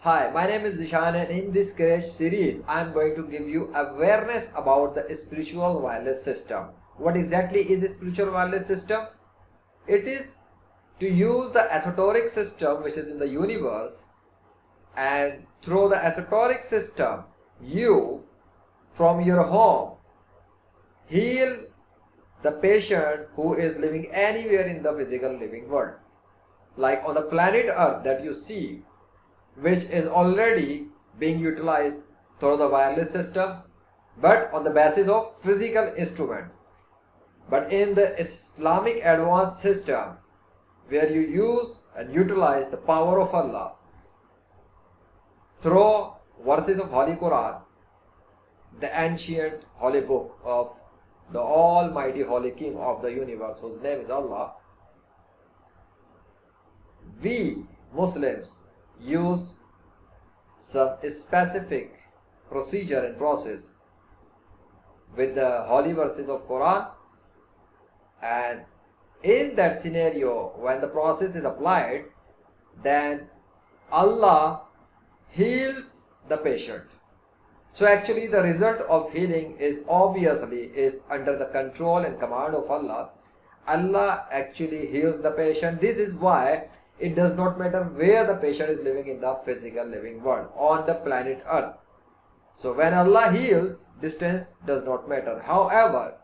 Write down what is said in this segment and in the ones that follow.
Hi, my name is Zishan and in this crash series I am going to give you awareness about the spiritual wireless system. What exactly is a spiritual wireless system? It is to use the esoteric system which is in the universe, and through the esoteric system you from your home heal the patient who is living anywhere in the physical living world. Like on the planet Earth that you see, which is already being utilized through the wireless system, but on the basis of physical instruments. But in the Islamic advanced system, where you use and utilize the power of Allah through verses of Holy Quran, the ancient holy book of the Almighty Holy King of the universe, whose name is Allah, we Muslims use some specific procedure and process with the holy verses of Quran, and in that scenario when the process is applied, then Allah heals the patient. So actually the result of healing is obviously under the control and command of Allah. Allah actually heals the patient. This is why it does not matter where the patient is living in the physical living world on the planet Earth. So when Allah heals, distance does not matter. However,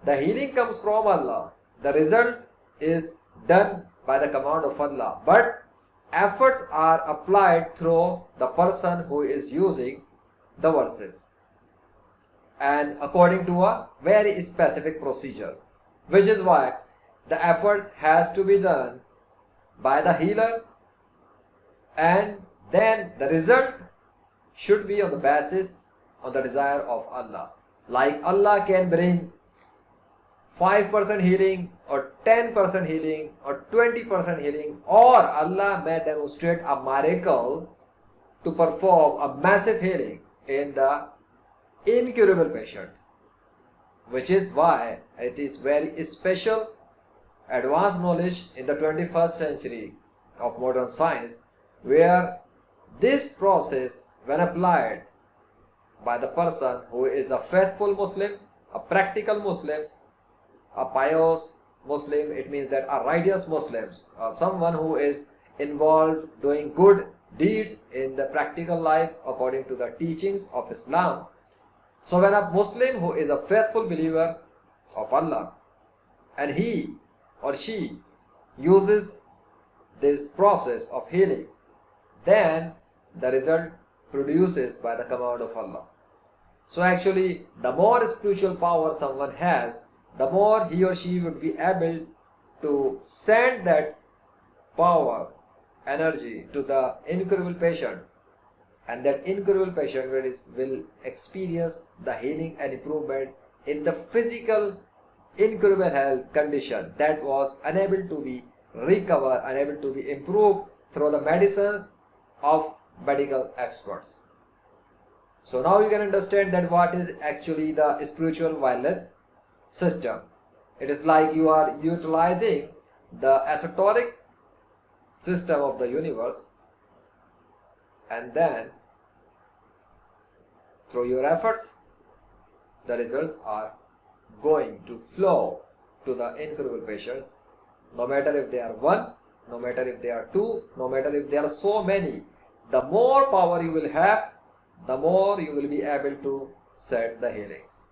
the healing comes from Allah. The result is done by the command of Allah. But efforts are applied through the person who is using the verses, and according to a very specific procedure, which is why the efforts has to be done by the healer, and then the result should be on the basis on the desire of Allah. Like Allah can bring 5% healing or 10% healing or 20% healing, or Allah may demonstrate a miracle to perform a massive healing in the incurable patient, which is why it is very special advanced knowledge in the 21st century of modern science, where this process, when applied by the person who is a faithful Muslim, a practical Muslim, a pious Muslim, it means that a righteous Muslim, someone who is involved doing good deeds in the practical life according to the teachings of Islam. So when a Muslim who is a faithful believer of Allah, and he or she uses this process of healing, then the result produces by the command of Allah. So actually the more spiritual power someone has, the more he or she would be able to send that power, energy to the incurable patient, and that incurable patient will experience the healing and improvement in the physical incurable health condition that was unable to be recovered, unable to be improved through the medicines of medical experts. So now you can understand that what is actually the spiritual wireless system. It is like you are utilizing the esoteric system of the universe, and then through your efforts the results are going to flow to the incurable patients, no matter if they are one, no matter if they are two, no matter if there are so many. The more power you will have, the more you will be able to set the healings,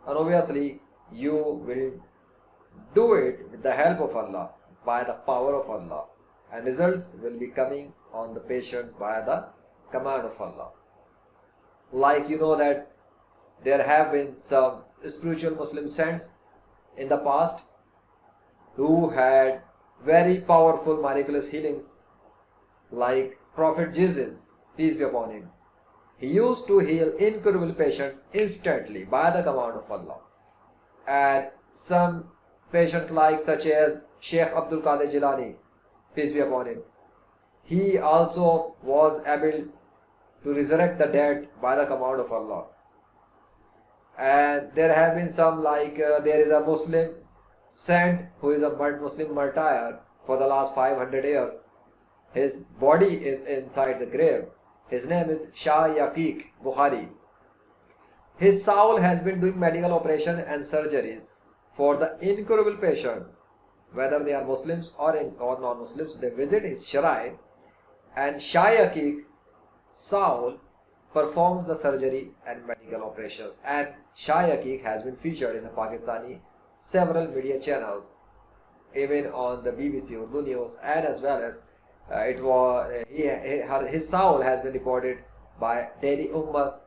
and obviously you will do it with the help of Allah, by the power of Allah, and results will be coming on the patient by the command of Allah. Like you know that there have been some spiritual Muslim saints in the past who had very powerful miraculous healings, like Prophet Jesus, peace be upon him. He used to heal incurable patients instantly by the command of Allah. And some patients like such as Sheikh Abdul Qadir Jilani, peace be upon him, he also was able to resurrect the dead by the command of Allah. And there have been some like there is a Muslim saint who is a Muslim martyr for the last 500 years. His body is inside the grave. His name is Shah Yaqub Bukhari. His soul has been doing medical operations and surgeries for the incurable patients, whether they are Muslims or non-Muslims. They visit his shrine, and Shah Yaqub's soul performs the surgery and medical operations. And Shah Yaqub has been featured in the Pakistani several media channels, even on the BBC Urdu News, and as well as his soul has been reported by Daily Ummah.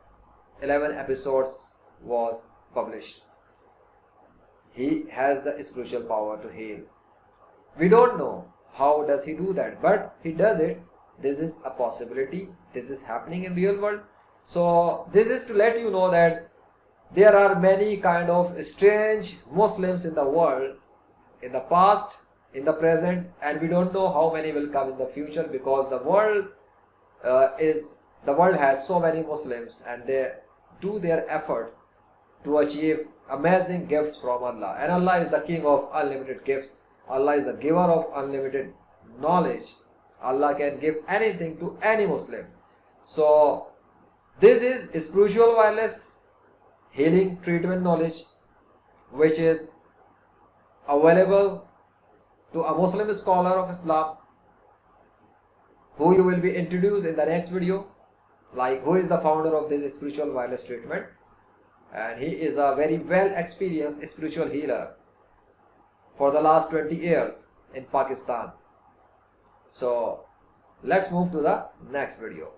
11 episodes was published. He has the spiritual power to heal. We don't know how does he do that, but he does it. This is a possibility. This is happening in real world. So this is to let you know that there are many kind of strange Muslims in the world, in the past, in the present, and we don't know how many will come in the future, because the world has so many Muslims, and they do their efforts to achieve amazing gifts from Allah. And Allah is the king of unlimited gifts. Allah is the giver of unlimited knowledge. Allah can give anything to any Muslim. So this is spiritual wireless healing treatment knowledge, which is available to a Muslim scholar of Islam, who you will be introduced in the next video, like who is the founder of this spiritual wireless treatment. And he is a very well experienced spiritual healer for the last 20 years in Pakistan. So let's move to the next video.